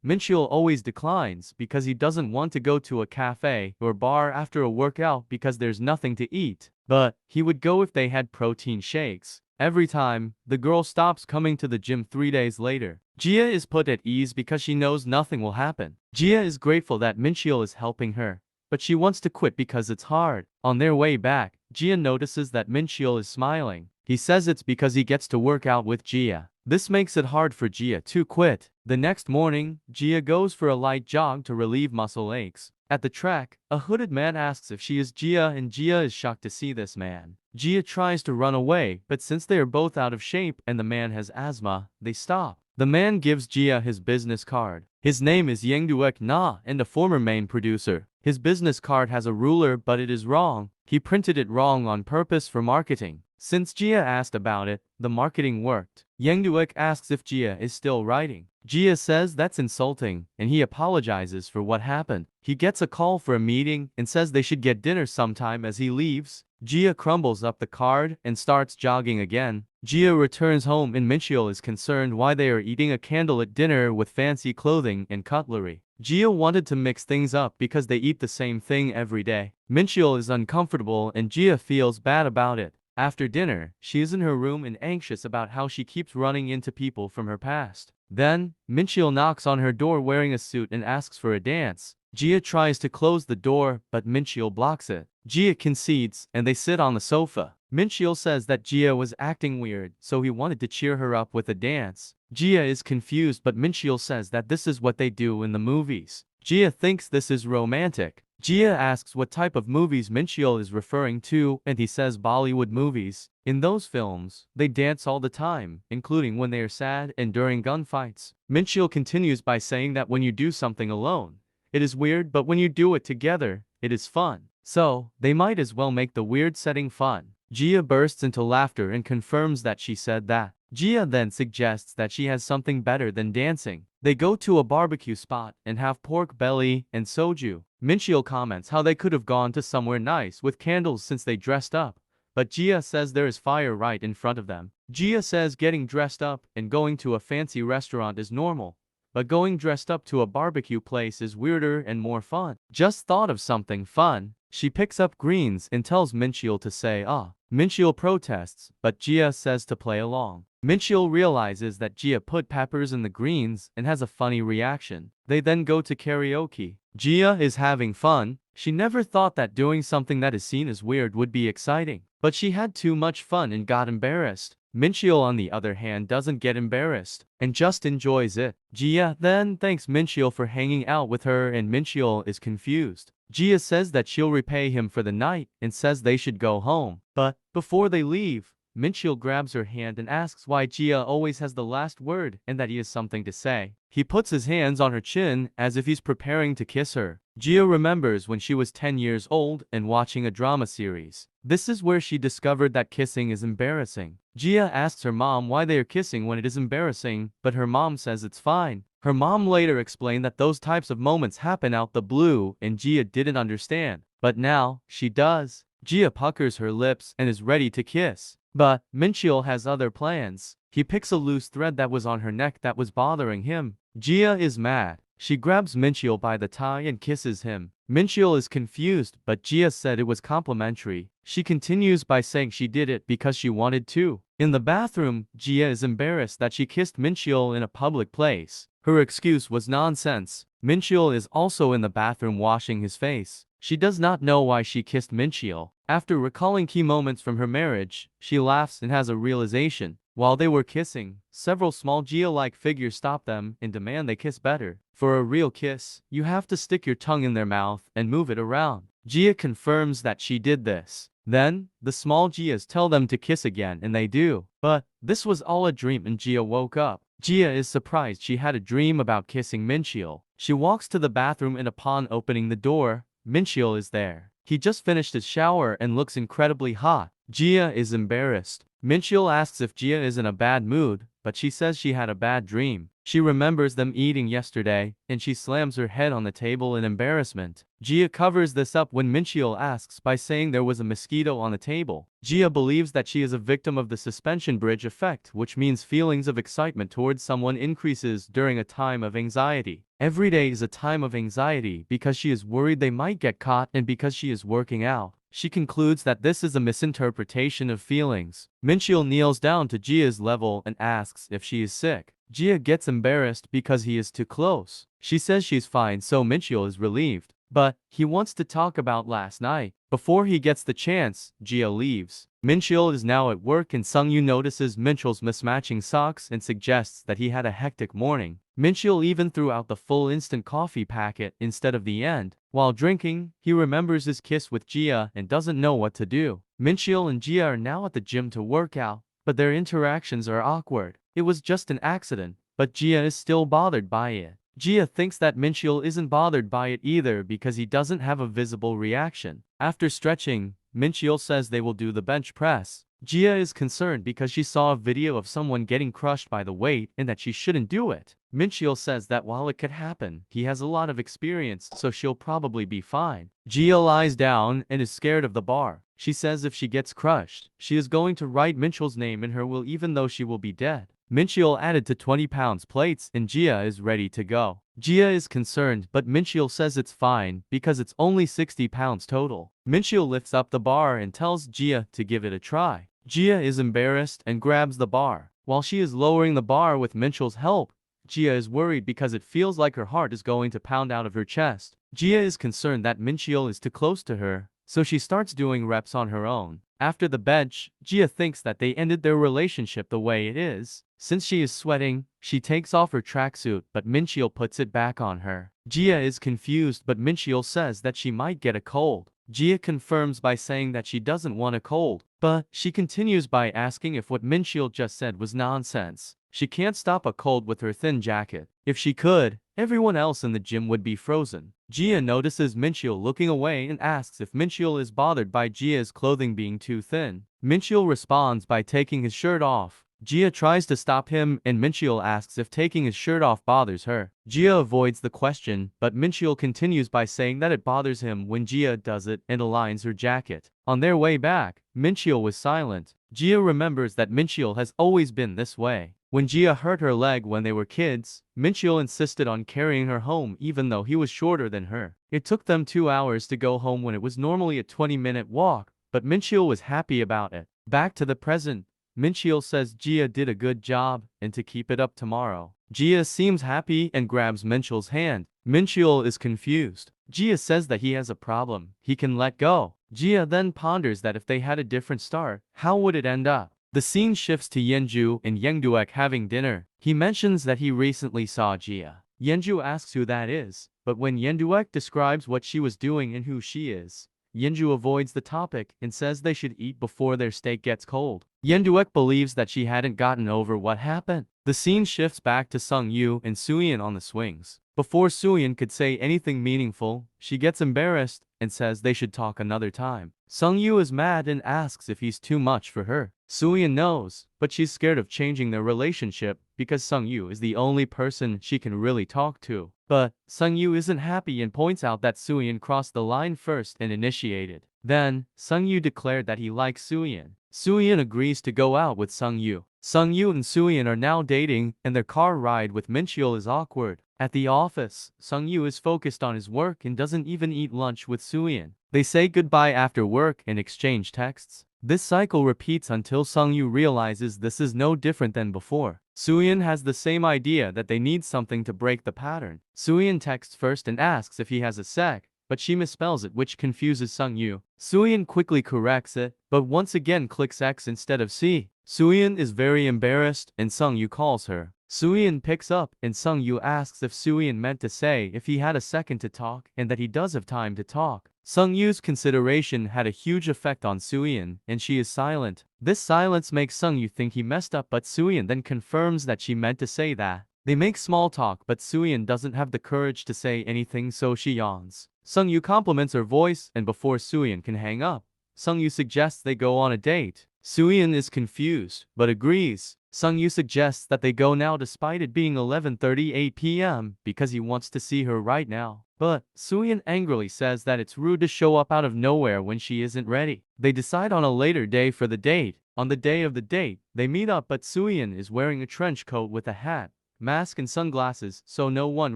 Mincheol always declines because he doesn't want to go to a cafe or bar after a workout because there's nothing to eat. But he would go if they had protein shakes. Every time, the girl stops coming to the gym 3 days later. Jia is put at ease because she knows nothing will happen. Jia is grateful that Mincheol is helping her, but she wants to quit because it's hard. On their way back, Jia notices that Mincheol is smiling. He says it's because he gets to work out with Jia. This makes it hard for Jia to quit. The next morning, Jia goes for a light jog to relieve muscle aches. At the track, a hooded man asks if she is Jia, and Jia is shocked to see this man. Jia tries to run away, but since they are both out of shape and the man has asthma, they stop. The man gives Jia his business card. His name is Yang Duek Na and a former main producer. His business card has a ruler, but it is wrong. He printed it wrong on purpose for marketing. Since Jia asked about it, the marketing worked. Yang Duek asks if Jia is still writing. Jia says that's insulting, and he apologizes for what happened. He gets a call for a meeting and says they should get dinner sometime. As he leaves, Jia crumbles up the card and starts jogging again. Jia returns home, and Mincheol is concerned why they are eating a candlelit dinner with fancy clothing and cutlery. Jia wanted to mix things up because they eat the same thing every day. Mincheol is uncomfortable and Jia feels bad about it. After dinner, she is in her room and anxious about how she keeps running into people from her past. Then, Mincheol knocks on her door wearing a suit and asks for a dance. Jia tries to close the door, but Mincheol blocks it. Jia concedes, and they sit on the sofa. Mincheol says that Jia was acting weird, so he wanted to cheer her up with a dance. Jia is confused, but Mincheol says that this is what they do in the movies. Jia thinks this is romantic. Jia asks what type of movies Mincheol is referring to, and he says Bollywood movies. In those films, they dance all the time, including when they are sad and during gunfights. Mincheol continues by saying that when you do something alone, it is weird, but when you do it together, it is fun. So, they might as well make the weird setting fun. Jia bursts into laughter and confirms that she said that. Jia then suggests that she has something better than dancing. They go to a barbecue spot and have pork belly and soju. Mincheol comments how they could have gone to somewhere nice with candles since they dressed up, but Jia says there is fire right in front of them. Jia says getting dressed up and going to a fancy restaurant is normal, but going dressed up to a barbecue place is weirder and more fun. Just thought of something fun. She picks up greens and tells Mincheol to say ah. Mincheol protests, but Jia says to play along. Mincheol realizes that Jia put peppers in the greens and has a funny reaction. They then go to karaoke. Jia is having fun. She never thought that doing something that is seen as weird would be exciting, but she had too much fun and got embarrassed. Mincheol, on the other hand, doesn't get embarrassed and just enjoys it. Jia then thanks Mincheol for hanging out with her, and Mincheol is confused. Jia says that she'll repay him for the night and says they should go home. But before they leave, Mincheol grabs her hand and asks why Jia always has the last word and that he has something to say. He puts his hands on her chin as if he's preparing to kiss her. Jia remembers when she was 10 years old and watching a drama series. This is where she discovered that kissing is embarrassing. Jia asks her mom why they are kissing when it is embarrassing, but her mom says it's fine. Her mom later explained that those types of moments happen out the blue and Jia didn't understand. But now, she does. Jia puckers her lips and is ready to kiss. But Mincheol has other plans. He picks a loose thread that was on her neck that was bothering him. Jia is mad. She grabs Mincheol by the tie and kisses him. Mincheol is confused, but Jia said it was complimentary. She continues by saying she did it because she wanted to. In the bathroom, Jia is embarrassed that she kissed Mincheol in a public place. Her excuse was nonsense. Mincheol is also in the bathroom washing his face. She does not know why she kissed Mincheol. After recalling key moments from her marriage, she laughs and has a realization. While they were kissing, several small Gia-like figures stop them and demand they kiss better. For a real kiss, you have to stick your tongue in their mouth and move it around. Gia confirms that she did this. Then, the small Gias tell them to kiss again and they do. But, this was all a dream and Gia woke up. Gia is surprised she had a dream about kissing Mincheol. She walks to the bathroom and upon opening the door, Mincheol is there. He just finished his shower and looks incredibly hot. Gia is embarrassed. Mincheol asks if Gia is in a bad mood, but she says she had a bad dream. She remembers them eating yesterday, and she slams her head on the table in embarrassment. Gia covers this up when Mincheol asks by saying there was a mosquito on the table. Gia believes that she is a victim of the suspension bridge effect, which means feelings of excitement towards someone increases during a time of anxiety. Every day is a time of anxiety because she is worried they might get caught and because she is working out. She concludes that this is a misinterpretation of feelings. Mincheol kneels down to Gia's level and asks if she is sick. Gia gets embarrassed because he is too close. She says she's fine, so Mincheol is relieved. But, he wants to talk about last night. Before he gets the chance, Gia leaves. Mincheol is now at work and Sungyu notices Mincheol's mismatching socks and suggests that he had a hectic morning. Mincheol even threw out the full instant coffee packet instead of the end. While drinking, he remembers his kiss with Gia and doesn't know what to do. Mincheol and Gia are now at the gym to work out, but their interactions are awkward. It was just an accident, but Gia is still bothered by it. Gia thinks that Mincheol isn't bothered by it either because he doesn't have a visible reaction. After stretching, Mincheol says they will do the bench press. Gia is concerned because she saw a video of someone getting crushed by the weight and that she shouldn't do it. Mincheol says that while it could happen, he has a lot of experience, so she'll probably be fine. Gia lies down and is scared of the bar. She says if she gets crushed, she is going to write Mincheol's name in her will even though she will be dead. Mincheol added to 20 pounds plates and Gia is ready to go. Gia is concerned but Mincheol says it's fine because it's only 60 pounds total. Mincheol lifts up the bar and tells Gia to give it a try. Gia is embarrassed and grabs the bar. While she is lowering the bar with Mincheol's help, Gia is worried because it feels like her heart is going to pound out of her chest. Gia is concerned that Mincheol is too close to her, so she starts doing reps on her own. After the bench, Gia thinks that they ended their relationship the way it is. Since she is sweating, she takes off her tracksuit but Mincheol puts it back on her. Gia is confused but Mincheol says that she might get a cold. Gia confirms by saying that she doesn't want a cold, but she continues by asking if what Mincheol just said was nonsense. She can't stop a cold with her thin jacket. If she could, everyone else in the gym would be frozen. Gia notices Mincheol looking away and asks if Mincheol is bothered by Gia's clothing being too thin. Mincheol responds by taking his shirt off. Gia tries to stop him and Mincheol asks if taking his shirt off bothers her. Gia avoids the question, but Mincheol continues by saying that it bothers him when Gia does it and aligns her jacket. On their way back, Mincheol was silent. Gia remembers that Mincheol has always been this way. When Gia hurt her leg when they were kids, Mincheol insisted on carrying her home even though he was shorter than her. It took them 2 hours to go home when it was normally a 20-minute walk, but Mincheol was happy about it. Back to the present, Mincheol says Gia did a good job and to keep it up tomorrow. Gia seems happy and grabs Mincheol's hand. Mincheol is confused. Gia says that he has a problem he can let go. Gia then ponders that if they had a different start, how would it end up? The scene shifts to Yenju and Yengduek having dinner. He mentions that he recently saw Gia. Yenju asks who that is, but when Yenduek describes what she was doing and who she is, Yenju avoids the topic and says they should eat before their steak gets cold. Yenduek believes that she hadn't gotten over what happened. The scene shifts back to Sungyu and Suyin on the swings. Before Suyin could say anything meaningful, she gets embarrassed and says they should talk another time. Sungyu is mad and asks if he's too much for her. Suyin knows, but she's scared of changing their relationship because Sungyu is the only person she can really talk to. But Sungyu isn't happy and points out that Suyin crossed the line first and initiated. Then, Sungyu declared that he likes Suyin. Suyin agrees to go out with Sungyu. Sungyu and Suyin are now dating, and their car ride with Mincheol is awkward. At the office, Sungyu is focused on his work and doesn't even eat lunch with Suyin. They say goodbye after work and exchange texts. This cycle repeats until Sungyu realizes this is no different than before. Suyin has the same idea that they need something to break the pattern. Suyin texts first and asks if he has a sec, but she misspells it, which confuses Sung-yu. Suyin quickly corrects it, but once again clicks X instead of C. Suyin is very embarrassed, and Sung-yu calls her. Suyin picks up, and Sung-yu asks if Suyin meant to say if he had a second to talk, and that he does have time to talk. Sung-yu's consideration had a huge effect on Suyin, and she is silent. This silence makes Sung-yu think he messed up, but Suyin then confirms that she meant to say that. They make small talk, but Suyin doesn't have the courage to say anything, so she yawns. Sung-yu compliments her voice, and before Suyin can hang up, Sung-yu suggests they go on a date. Suyin is confused, but agrees. Sung-yu suggests that they go now despite it being 11:38 p.m. because he wants to see her right now. But Suyin angrily says that it's rude to show up out of nowhere when she isn't ready. They decide on a later day for the date. On the day of the date, they meet up, but Suyin is wearing a trench coat with a hat, mask and sunglasses, so no one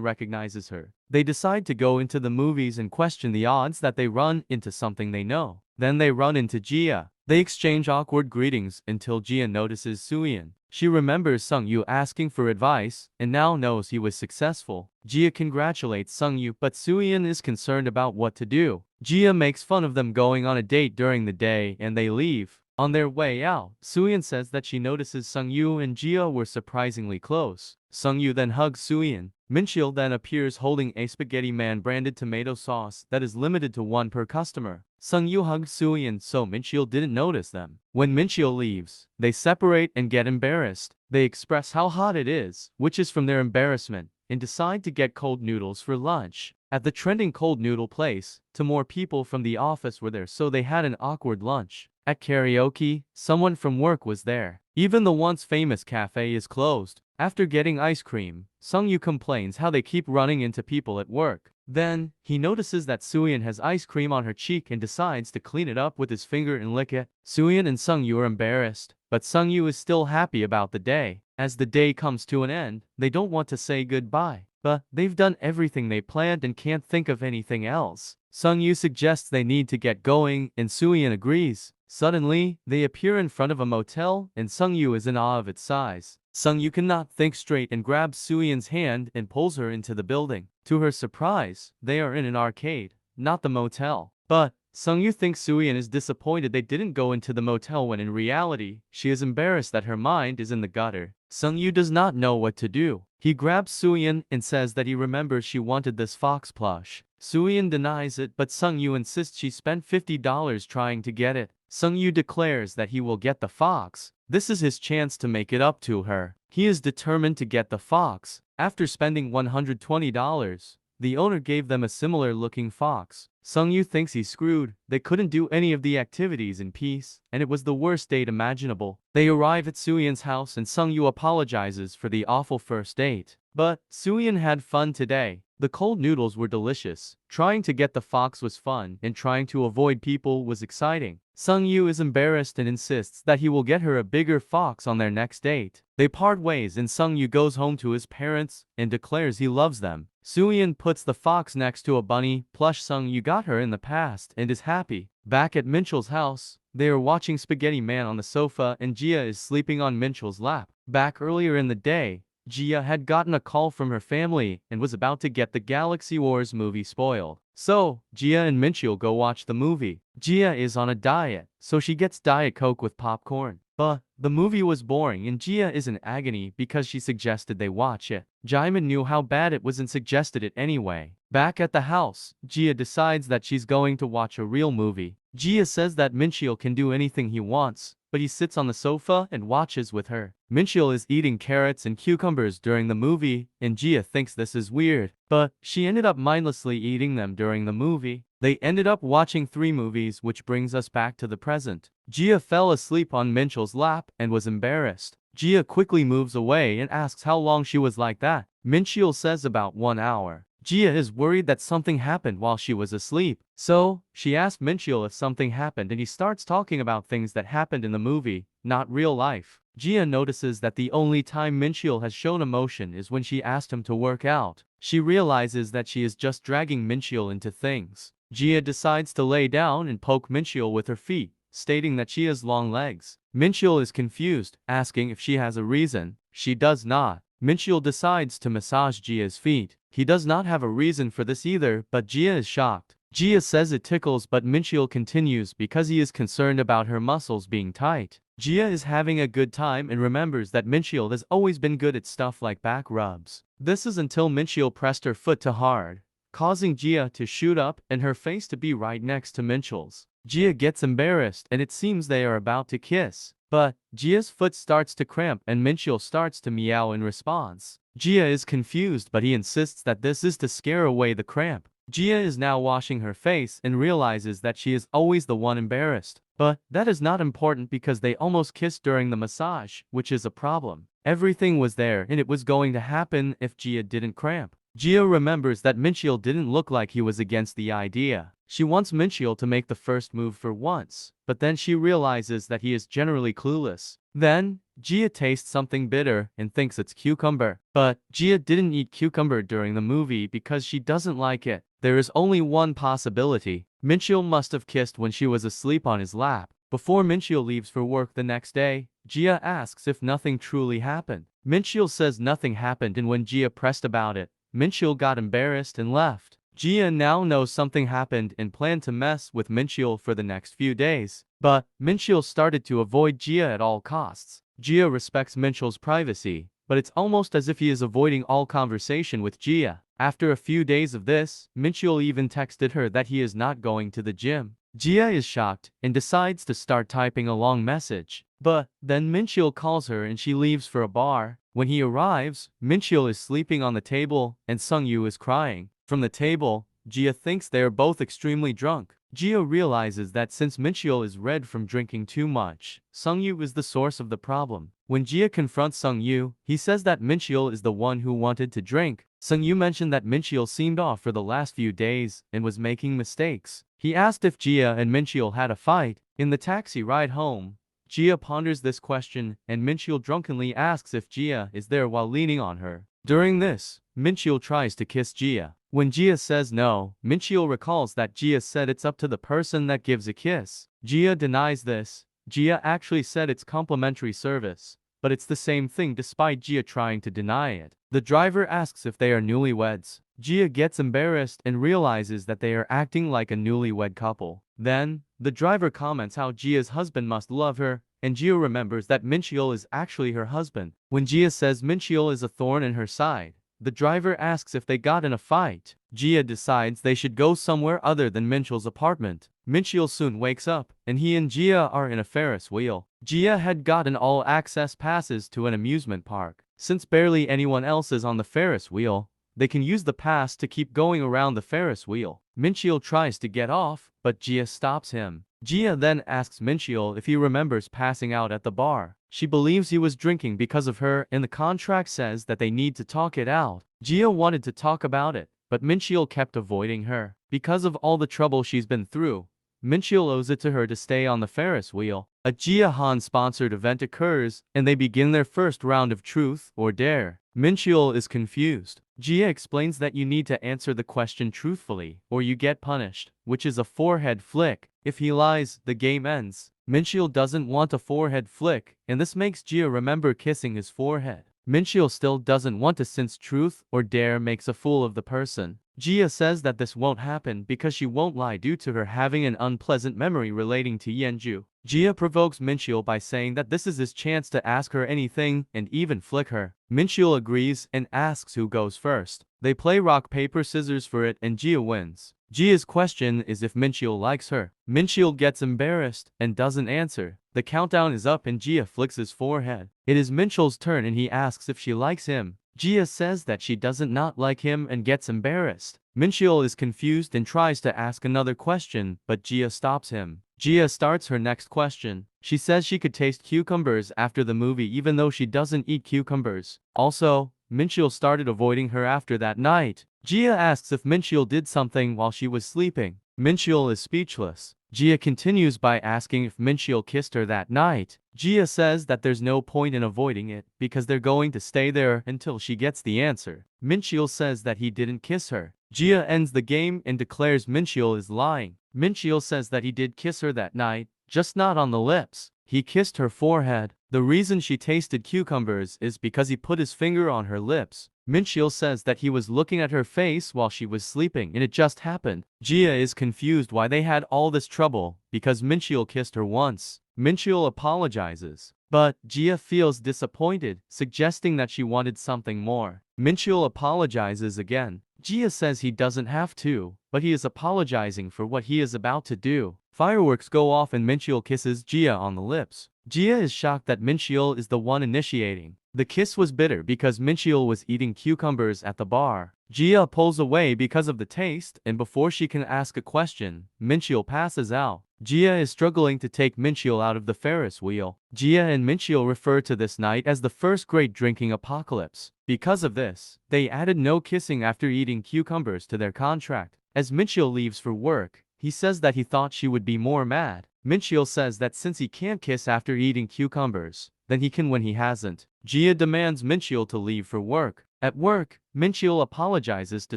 recognizes her. They decide to go into the movies and question the odds that they run into something they know. Then they run into Jia. They exchange awkward greetings until Jia notices Suyin. She remembers Sung-yu asking for advice, and now knows he was successful. Jia congratulates Sung-yu, but Suyin is concerned about what to do. Jia makes fun of them going on a date during the day, and they leave. On their way out, Suyin says that she notices Sung-yu and Jia were surprisingly close. Sung-yu then hugs Suyin. Mincheol then appears holding a spaghetti man branded tomato sauce that is limited to one per customer. Sung-yu hugged Suyin, so Mincheol didn't notice them. When Mincheol leaves, they separate and get embarrassed. They express how hot it is, which is from their embarrassment, and decide to get cold noodles for lunch. At the trending cold noodle place, more people from the office were there, so they had an awkward lunch. At karaoke, someone from work was there. Even the once famous cafe is closed. After getting ice cream, Sung-yu complains how they keep running into people at work. Then, he notices that Suyin has ice cream on her cheek and decides to clean it up with his finger and lick it. Suyin and Sung-yu are embarrassed, but Sung-yu is still happy about the day. As the day comes to an end, they don't want to say goodbye, but they've done everything they planned and can't think of anything else. Sung-yu suggests they need to get going, and Suyin agrees. Suddenly, they appear in front of a motel, and Sung-yu is in awe of its size. Sung-yu cannot think straight and grabs Suyin's hand and pulls her into the building. To her surprise, they are in an arcade, not the motel. But Sung-yu thinks Suyin is disappointed they didn't go into the motel when in reality, she is embarrassed that her mind is in the gutter. Sung-yu does not know what to do. He grabs Suyin and says that he remembers she wanted this fox plush. Suyin denies it, but Sung-yu insists she spent $50 trying to get it. Sung-yu declares that he will get the fox. This is his chance to make it up to her. He is determined to get the fox. After spending $120, the owner gave them a similar-looking fox. Sung-yu thinks he's screwed. They couldn't do any of the activities in peace, and it was the worst date imaginable. They arrive at Suyin's house and Sung-yu apologizes for the awful first date. But Suyin had fun today. The cold noodles were delicious. Trying to get the fox was fun, and trying to avoid people was exciting. Sung-yu is embarrassed and insists that he will get her a bigger fox on their next date. They part ways and Sung-yu goes home to his parents and declares he loves them. Suyin puts the fox next to a bunny plush Sung-yu got her in the past and is happy. Back at Mincheol's house, they are watching Spaghetti Man on the sofa and Jia is sleeping on Mincheol's lap. Back earlier in the day, Jia had gotten a call from her family and was about to get the Galaxy Wars movie spoiled. So, Jia and Mincheol go watch the movie. Jia is on a diet, so she gets Diet Coke with popcorn. But the movie was boring and Jia is in agony because she suggested they watch it. Jaimin knew how bad it was and suggested it anyway. Back at the house, Jia decides that she's going to watch a real movie. Jia says that Mincheol can do anything he wants, but he sits on the sofa and watches with her. Mincheol is eating carrots and cucumbers during the movie, and Jia thinks this is weird, but she ended up mindlessly eating them during the movie. They ended up watching 3 movies, which brings us back to the present. Jia fell asleep on Mincheol's lap and was embarrassed. Jia quickly moves away and asks how long she was like that. Mincheol says about 1 hour. Jia is worried that something happened while she was asleep. So, she asked Mincheol if something happened and he starts talking about things that happened in the movie, not real life. Jia notices that the only time Mincheol has shown emotion is when she asked him to work out. She realizes that she is just dragging Mincheol into things. Jia decides to lay down and poke Mincheol with her feet, stating that she has long legs. Mincheol is confused, asking if she has a reason. She does not. Mincheol decides to massage Jia's feet. He does not have a reason for this either, but Jia is shocked. Gia says it tickles, but Mincheol continues because he is concerned about her muscles being tight. Gia is having a good time and remembers that Mincheol has always been good at stuff like back rubs. This is until Mincheol pressed her foot too hard, causing Gia to shoot up and her face to be right next to Mincheol's. Gia gets embarrassed and it seems they are about to kiss. But Gia's foot starts to cramp and Mincheol starts to meow in response. Gia is confused, but he insists that this is to scare away the cramp. Gia is now washing her face and realizes that she is always the one embarrassed. But that is not important because they almost kissed during the massage, which is a problem. Everything was there and it was going to happen if Gia didn't cramp. Gia remembers that Mincheol didn't look like he was against the idea. She wants Mincheol to make the first move for once, but then she realizes that he is generally clueless. Then, Gia tastes something bitter and thinks it's cucumber. But Gia didn't eat cucumber during the movie because she doesn't like it. There is only one possibility. Mincheol must have kissed when she was asleep on his lap. Before Mincheol leaves for work the next day, Gia asks if nothing truly happened. Mincheol says nothing happened, and when Gia pressed about it, Mincheol got embarrassed and left. Gia now knows something happened and planned to mess with Mincheol for the next few days. But Mincheol started to avoid Gia at all costs. Gia respects Mincheol's privacy, but it's almost as if he is avoiding all conversation with Gia. After a few days of this, Mincheol even texted her that he is not going to the gym. Gia is shocked and decides to start typing a long message. But then Mincheol calls her and she leaves for a bar. When he arrives, Mincheol is sleeping on the table and Sungyu is crying. From the table, Gia thinks they are both extremely drunk. Gia realizes that since Mincheol is red from drinking too much, Sungyu is the source of the problem. When Gia confronts Sungyu, he says that Mincheol is the one who wanted to drink. Sungyu mentioned that Mincheol seemed off for the last few days and was making mistakes. He asked if Gia and Mincheol had a fight. In the taxi ride home, Gia ponders this question and Mincheol drunkenly asks if Gia is there while leaning on her. During this, Mincheol tries to kiss Gia. When Gia says no, Mincheol recalls that Gia said it's up to the person that gives a kiss. Gia denies this. Gia actually said it's complimentary service, but it's the same thing despite Gia trying to deny it. The driver asks if they are newlyweds. Gia gets embarrassed and realizes that they are acting like a newlywed couple. Then, the driver comments how Gia's husband must love her, and Gia remembers that Mincheol is actually her husband. When Gia says Mincheol is a thorn in her side, the driver asks if they got in a fight. Gia decides they should go somewhere other than Mincheol's apartment. Mincheol soon wakes up, and he and Gia are in a Ferris wheel. Gia had gotten all-access passes to an amusement park. Since barely anyone else is on the Ferris wheel, they can use the pass to keep going around the Ferris wheel. Mincheol tries to get off, but Gia stops him. Gia then asks Mincheol if he remembers passing out at the bar. She believes he was drinking because of her, and the contract says that they need to talk it out. Gia wanted to talk about it, but Mincheol kept avoiding her. Because of all the trouble she's been through, Mincheol owes it to her to stay on the Ferris wheel. A Gia Han-sponsored event occurs, and they begin their first round of truth or dare. Mincheol is confused. Gia explains that you need to answer the question truthfully, or you get punished, which is a forehead flick. If he lies, the game ends. Mincheol doesn't want a forehead flick, and this makes Gia remember kissing his forehead. Mincheol still doesn't want to since truth or dare makes a fool of the person. Gia says that this won't happen because she won't lie due to her having an unpleasant memory relating to Yenju. Gia provokes Mincheol by saying that this is his chance to ask her anything and even flick her. Mincheol agrees and asks who goes first. They play rock paper scissors for it and Gia wins. Gia's question is if Mincheol likes her. Mincheol gets embarrassed and doesn't answer. The countdown is up and Gia flicks his forehead. It is Mincheol's turn and he asks if she likes him. Gia says that she doesn't not like him and gets embarrassed. Mincheol is confused and tries to ask another question, but Gia stops him. Gia starts her next question. She says she could taste cucumbers after the movie even though she doesn't eat cucumbers. Also, Mincheol started avoiding her after that night. Gia asks if Mincheol did something while she was sleeping. Mincheol is speechless. Gia continues by asking if Mincheol kissed her that night. Gia says that there's no point in avoiding it because they're going to stay there until she gets the answer. Mincheol says that he didn't kiss her. Gia ends the game and declares Mincheol is lying. Mincheol says that he did kiss her that night, just not on the lips. He kissed her forehead. The reason she tasted cucumbers is because he put his finger on her lips. Mincheol says that he was looking at her face while she was sleeping and it just happened. Gia is confused why they had all this trouble because Mincheol kissed her once. Mincheol apologizes, but Gia feels disappointed, suggesting that she wanted something more. Mincheol apologizes again. Gia says he doesn't have to, but he is apologizing for what he is about to do. Fireworks go off and Mincheol kisses Gia on the lips. Gia is shocked that Mincheol is the one initiating. The kiss was bitter because Mincheol was eating cucumbers at the bar. Gia pulls away because of the taste, and before she can ask a question, Mincheol passes out. Gia is struggling to take Mincheol out of the Ferris wheel. Gia and Mincheol refer to this night as the first great drinking apocalypse. Because of this, they added no kissing after eating cucumbers to their contract. As Mincheol leaves for work, he says that he thought she would be more mad. Mincheol says that since he can't kiss after eating cucumbers, then he can when he hasn't. Gia demands Mincheol to leave for work. At work, Mincheol apologizes to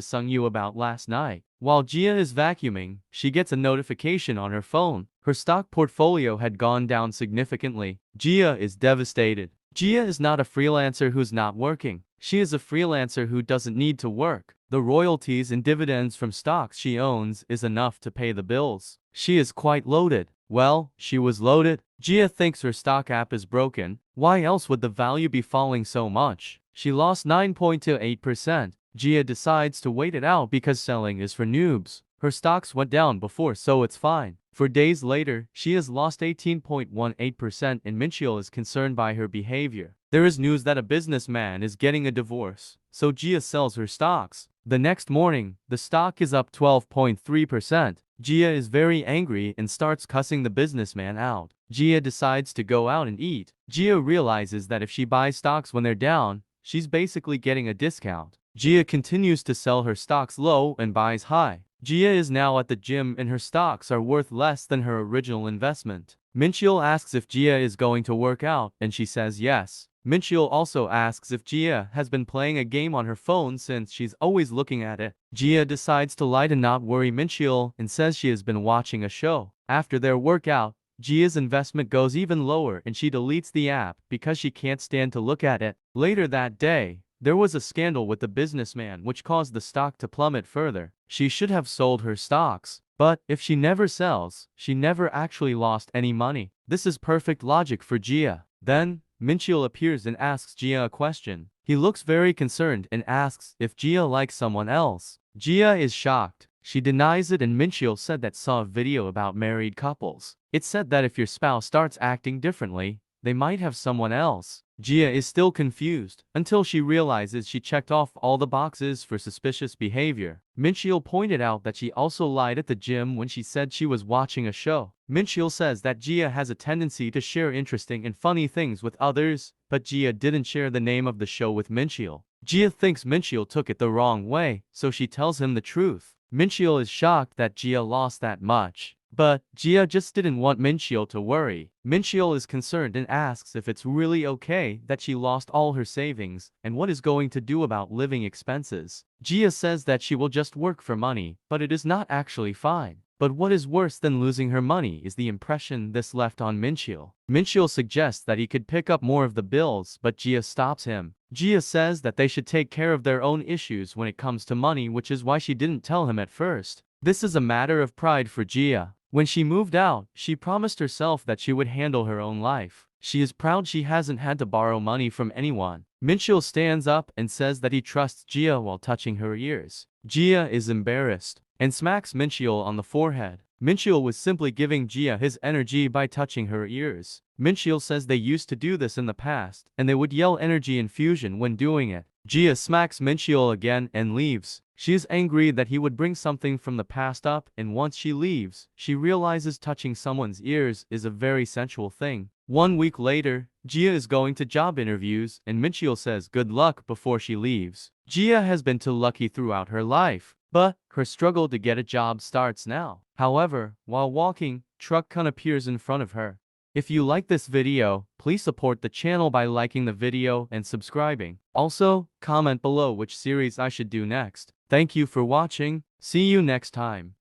Sungyu about last night. While Gia is vacuuming, she gets a notification on her phone. Her stock portfolio had gone down significantly. Gia is devastated. Gia is not a freelancer who's not working. She is a freelancer who doesn't need to work. The royalties and dividends from stocks she owns is enough to pay the bills. She is quite loaded. Well, she was loaded. Gia thinks her stock app is broken. Why else would the value be falling so much? She lost 9.28%. Gia decides to wait it out because selling is for noobs. Her stocks went down before, so it's fine. For days later, she has lost 18.18% and Mincheol is concerned by her behavior. There is news that a businessman is getting a divorce, so Gia sells her stocks. The next morning, the stock is up 12.3%. Gia is very angry and starts cussing the businessman out. Gia decides to go out and eat. Gia realizes that if she buys stocks when they're down, she's basically getting a discount. Gia continues to sell her stocks low and buys high. Gia is now at the gym and her stocks are worth less than her original investment. Mincheol asks if Gia is going to work out and she says yes. Mincheol also asks if Gia has been playing a game on her phone since she's always looking at it. Gia decides to lie to not worry Mincheol and says she has been watching a show. After their workout, Gia's investment goes even lower and she deletes the app because she can't stand to look at it. Later that day, there was a scandal with the businessman which caused the stock to plummet further. She should have sold her stocks. But if she never sells, she never actually lost any money. This is perfect logic for Gia. Then, Mincheol appears and asks Gia a question. He looks very concerned and asks if Gia likes someone else. Gia is shocked. She denies it and Mincheol said that saw a video about married couples. It said that if your spouse starts acting differently, they might have someone else. Gia is still confused, until she realizes she checked off all the boxes for suspicious behavior. Mincheol pointed out that she also lied at the gym when she said she was watching a show. Mincheol says that Gia has a tendency to share interesting and funny things with others, but Gia didn't share the name of the show with Mincheol. Gia thinks Mincheol took it the wrong way, so she tells him the truth. Mincheol is shocked that Gia lost that much. But Gia just didn't want Mincheol to worry. Mincheol is concerned and asks if it's really okay that she lost all her savings and what is going to do about living expenses. Gia says that she will just work for money, but it is not actually fine. But what is worse than losing her money is the impression this left on Mincheol. Mincheol suggests that he could pick up more of the bills, but Gia stops him. Gia says that they should take care of their own issues when it comes to money, which is why she didn't tell him at first. This is a matter of pride for Gia. When she moved out, she promised herself that she would handle her own life. She is proud she hasn't had to borrow money from anyone. Mincheol stands up and says that he trusts Gia while touching her ears. Gia is embarrassed and smacks Mincheol on the forehead. Mincheol was simply giving Gia his energy by touching her ears. Mincheol says they used to do this in the past, and they would yell energy infusion when doing it. Gia smacks Mincheol again and leaves. She is angry that he would bring something from the past up, and once she leaves, she realizes touching someone's ears is a very sensual thing. 1 week later, Gia is going to job interviews, and Mincheol says good luck before she leaves. Gia has been too lucky throughout her life, but her struggle to get a job starts now. However, while walking, Truck Kun appears in front of her. If you like this video, please support the channel by liking the video and subscribing. Also, comment below which series I should do next. Thank you for watching. See you next time.